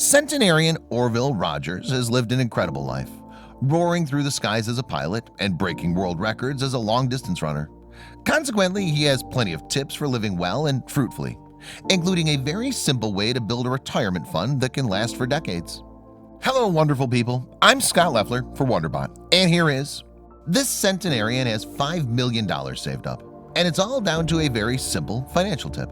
Centenarian Orville Rogers has lived an incredible life, roaring through the skies as a pilot and breaking world records as a long-distance runner. Consequently, he has plenty of tips for living well and fruitfully, including a very simple way to build a retirement fund that can last for decades. Hello, wonderful people. I'm Scott Leffler for WonderBot, and here is this centenarian has $5 million saved up, and it's all down to a very simple financial tip.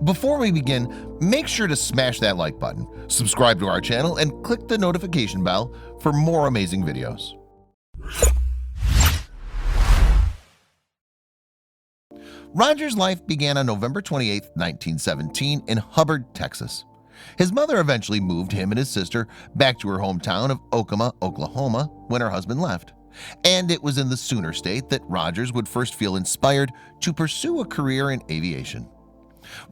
Before we begin, make sure to smash that like button, subscribe to our channel, and click the notification bell for more amazing videos. Rogers' life began on November 28, 1917 in Hubbard, Texas. His mother eventually moved him and his sister back to her hometown of Okemah, Oklahoma when her husband left. And it was in the Sooner State that Rogers would first feel inspired to pursue a career in aviation.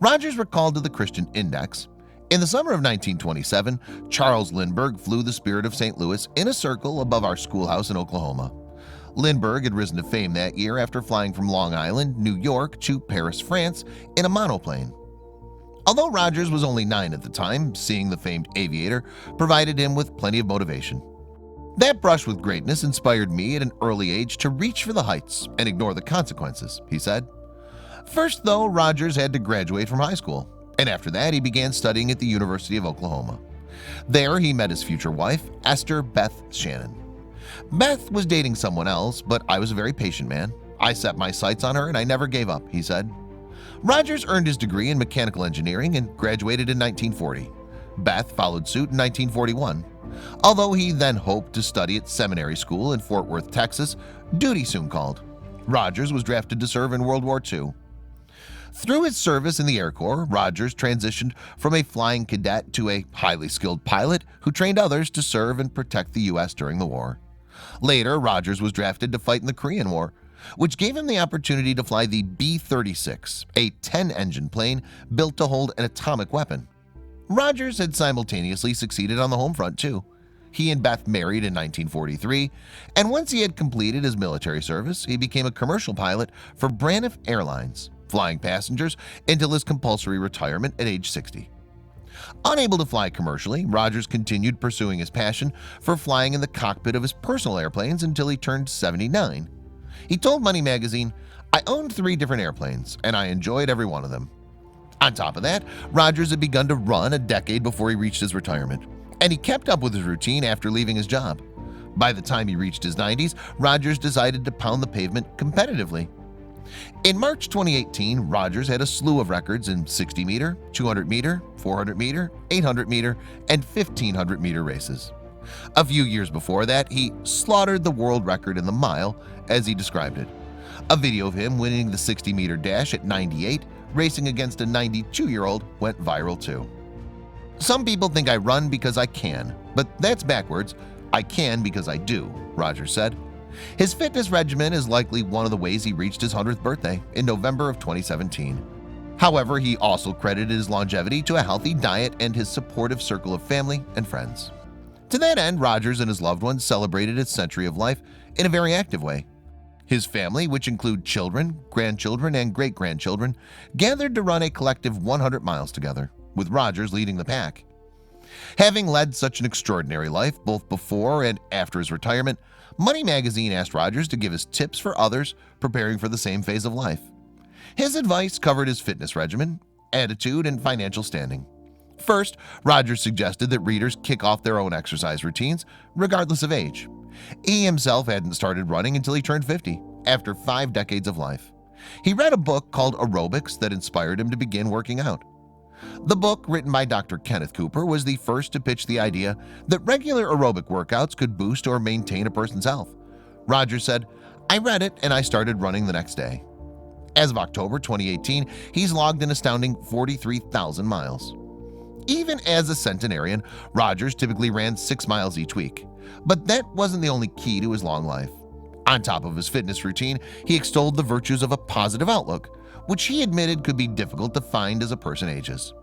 Rogers recalled to the Christian Index, "In the summer of 1927, Charles Lindbergh flew the Spirit of St. Louis in a circle above our schoolhouse in Oklahoma. Lindbergh had risen to fame that year after flying from Long Island, New York to Paris, France in a monoplane." Although Rogers was only 9 at the time, seeing the famed aviator provided him with plenty of motivation. "That brush with greatness inspired me at an early age to reach for the heights and ignore the consequences," he said. First, though, Rogers had to graduate from high school, and after that he began studying at the University of Oklahoma. There he met his future wife, Esther Beth Shannon. "Beth was dating someone else, but I was a very patient man. I set my sights on her and I never gave up," he said. Rogers earned his degree in mechanical engineering and graduated in 1940. Beth followed suit in 1941. Although he then hoped to study at seminary school in Fort Worth, Texas, duty soon called. Rogers was drafted to serve in World War II. Through his service in the Air Corps, Rogers transitioned from a flying cadet to a highly skilled pilot who trained others to serve and protect the U.S. during the war. Later, Rogers was drafted to fight in the Korean War, which gave him the opportunity to fly the B-36, a 10-engine plane built to hold an atomic weapon. Rogers had simultaneously succeeded on the home front too. He and Beth married in 1943, and once he had completed his military service, he became a commercial pilot for Braniff Airlines, flying passengers until his compulsory retirement at age 60. Unable to fly commercially, Rogers continued pursuing his passion for flying in the cockpit of his personal airplanes until he turned 79. He told Money magazine, "I owned 3 different airplanes, and I enjoyed every one of them." On top of that, Rogers had begun to run a decade before he reached his retirement, and he kept up with his routine after leaving his job. By the time he reached his 90s, Rogers decided to pound the pavement competitively. In March 2018, Rogers had a slew of records in 60-meter, 200-meter, 400-meter, 800-meter, and 1,500-meter races. A few years before that, he slaughtered the world record in the mile, as he described it. A video of him winning the 60-meter dash at 98, racing against a 92-year-old, went viral too. "Some people think I run because I can, but that's backwards. I can because I do," Rogers said. His fitness regimen is likely one of the ways he reached his 100th birthday in November of 2017. However, he also credited his longevity to a healthy diet and his supportive circle of family and friends. To that end, Rogers and his loved ones celebrated his century of life in a very active way. His family, which include children, grandchildren, and great-grandchildren, gathered to run a collective 100 miles together, with Rogers leading the pack. Having led such an extraordinary life both before and after his retirement, Money magazine asked Rogers to give his tips for others preparing for the same phase of life. His advice covered his fitness regimen, attitude, and financial standing. First, Rogers suggested that readers kick off their own exercise routines, regardless of age. He himself hadn't started running until he turned 50, after 5 decades of life. He read a book called Aerobics that inspired him to begin working out. The book, written by Dr. Kenneth Cooper, was the first to pitch the idea that regular aerobic workouts could boost or maintain a person's health. Rogers said, "I read it and I started running the next day." As of October 2018, he's logged an astounding 43,000 miles. Even as a centenarian, Rogers typically ran 6 miles each week, but that wasn't the only key to his long life. On top of his fitness routine, he extolled the virtues of a positive outlook, which he admitted could be difficult to find as a person ages.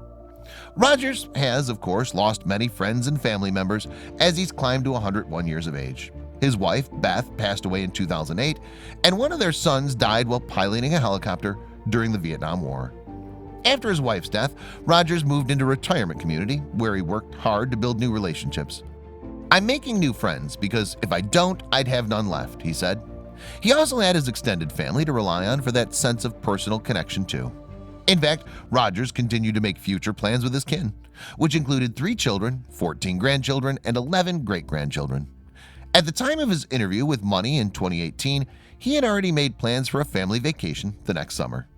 Rogers has, of course, lost many friends and family members as he's climbed to 101 years of age. His wife, Beth, passed away in 2008, and one of their sons died while piloting a helicopter during the Vietnam War. After his wife's death, Rogers moved into a retirement community where he worked hard to build new relationships. "I'm making new friends because if I don't, I'd have none left," he said. He also had his extended family to rely on for that sense of personal connection too. In fact, Rogers continued to make future plans with his kin, which included 3 children, 14 grandchildren, and 11 great-grandchildren. At the time of his interview with Money in 2018, he had already made plans for a family vacation the next summer.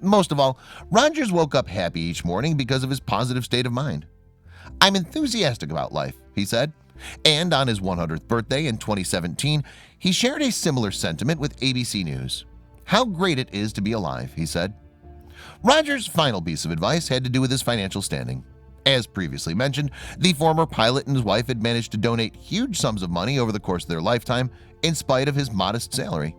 Most of all, Rogers woke up happy each morning because of his positive state of mind. "I'm enthusiastic about life," he said. And on his 100th birthday in 2017, he shared a similar sentiment with ABC News. "How great it is to be alive," he said. Rogers' final piece of advice had to do with his financial standing. As previously mentioned, the former pilot and his wife had managed to donate huge sums of money over the course of their lifetime in spite of his modest salary.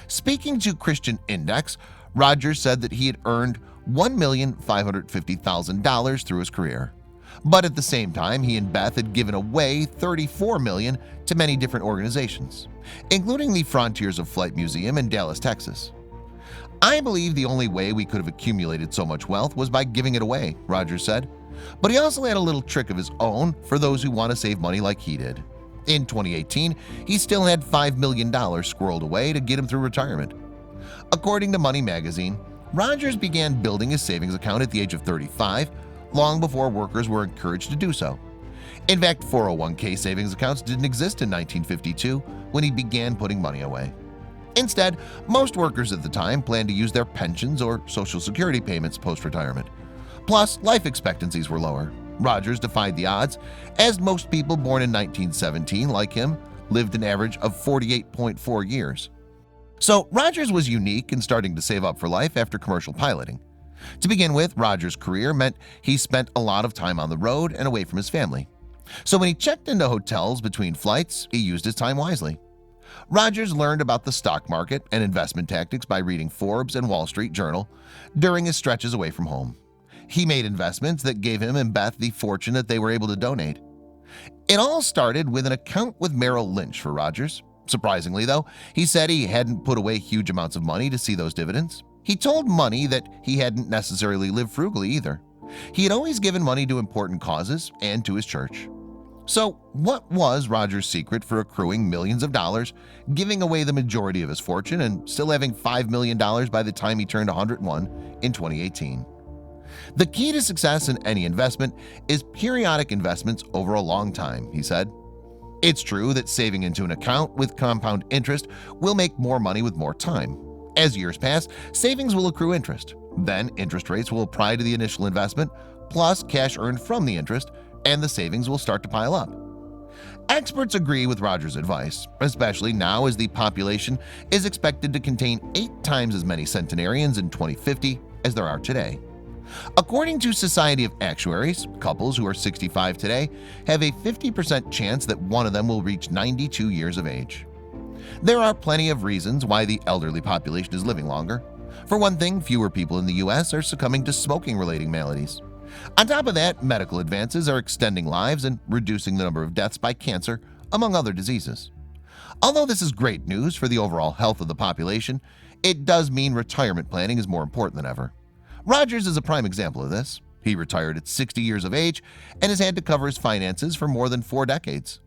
Speaking to Christian Index, Rogers said that he had earned $1,550,000 through his career. But at the same time, he and Beth had given away $34 million to many different organizations, including the Frontiers of Flight Museum in Dallas, Texas. "I believe the only way we could have accumulated so much wealth was by giving it away," Rogers said. But he also had a little trick of his own for those who want to save money like he did. In 2018, he still had $5 million squirreled away to get him through retirement. According to Money magazine, Rogers began building his savings account at the age of 35, long before workers were encouraged to do so. In fact, 401k savings accounts didn't exist in 1952 when he began putting money away. Instead, most workers at the time planned to use their pensions or Social Security payments post-retirement. Plus, life expectancies were lower. Rogers defied the odds, as most people born in 1917, like him, lived an average of 48.4 years. So Rogers was unique in starting to save up for life after commercial piloting. To begin with, Rogers' career meant he spent a lot of time on the road and away from his family. So when he checked into hotels between flights, he used his time wisely. Rogers learned about the stock market and investment tactics by reading Forbes and Wall Street Journal during his stretches away from home. He made investments that gave him and Beth the fortune that they were able to donate. It all started with an account with Merrill Lynch for Rogers. Surprisingly, though, he said he hadn't put away huge amounts of money to see those dividends. He told Money that he hadn't necessarily lived frugally either. He had always given money to important causes and to his church. So what was Rogers' secret for accruing millions of dollars, giving away the majority of his fortune, and still having $5 million by the time he turned 101 in 2018? The key to success in any investment is periodic investments over a long time, he said. It's true that saving into an account with compound interest will make more money with more time. As years pass, savings will accrue interest. Then interest rates will apply to the initial investment, plus cash earned from the interest, and the savings will start to pile up. Experts agree with Rogers' advice, especially now as the population is expected to contain 8 times as many centenarians in 2050 as there are today. According to Society of Actuaries, couples who are 65 today have a 50% chance that one of them will reach 92 years of age. There are plenty of reasons why the elderly population is living longer. For one thing, fewer people in the US are succumbing to smoking-related maladies. On top of that, medical advances are extending lives and reducing the number of deaths by cancer, among other diseases. Although this is great news for the overall health of the population, it does mean retirement planning is more important than ever. Rogers is a prime example of this. He retired at 60 years of age and has had to cover his finances for more than 4 decades.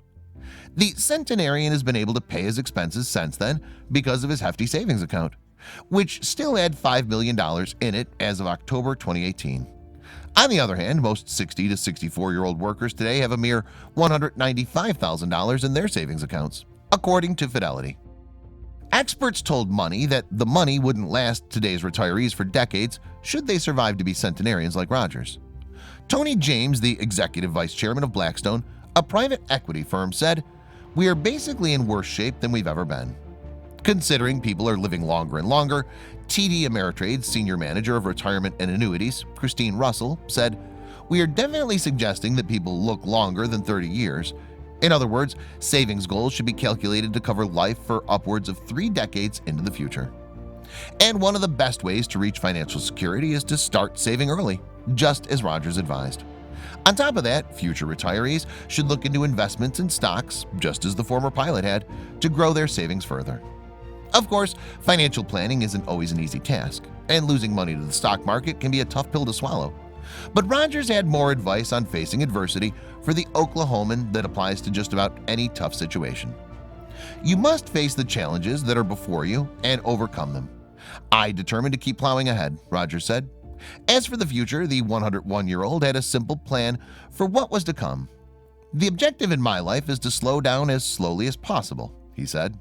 The centenarian has been able to pay his expenses since then because of his hefty savings account, which still had $5 million in it as of October 2018. On the other hand, most 60 to 64-year-old workers today have a mere $195,000 in their savings accounts, according to Fidelity. Experts told Money that the money wouldn't last today's retirees for decades should they survive to be centenarians like Rogers. Tony James, the executive vice chairman of Blackstone, a private equity firm, said, "We are basically in worse shape than we've ever been." Considering people are living longer and longer, TD Ameritrade's senior manager of retirement and annuities, Christine Russell, said, "We are definitely suggesting that people look longer than 30 years. In other words, savings goals should be calculated to cover life for upwards of 3 decades into the future." And one of the best ways to reach financial security is to start saving early, just as Rogers advised. On top of that, future retirees should look into investments in stocks, just as the former pilot had, to grow their savings further. Of course, financial planning isn't always an easy task. and losing money to the stock market can be a tough pill to swallow. But Rogers had more advice on facing adversity for the Oklahoman that applies to just about any tough situation. You must face the challenges that are before you and overcome them. I determined to keep plowing ahead, Rogers said. As for the future, the 101-year-old had a simple plan for what was to come. The objective in my life is to slow down as slowly as possible, he said.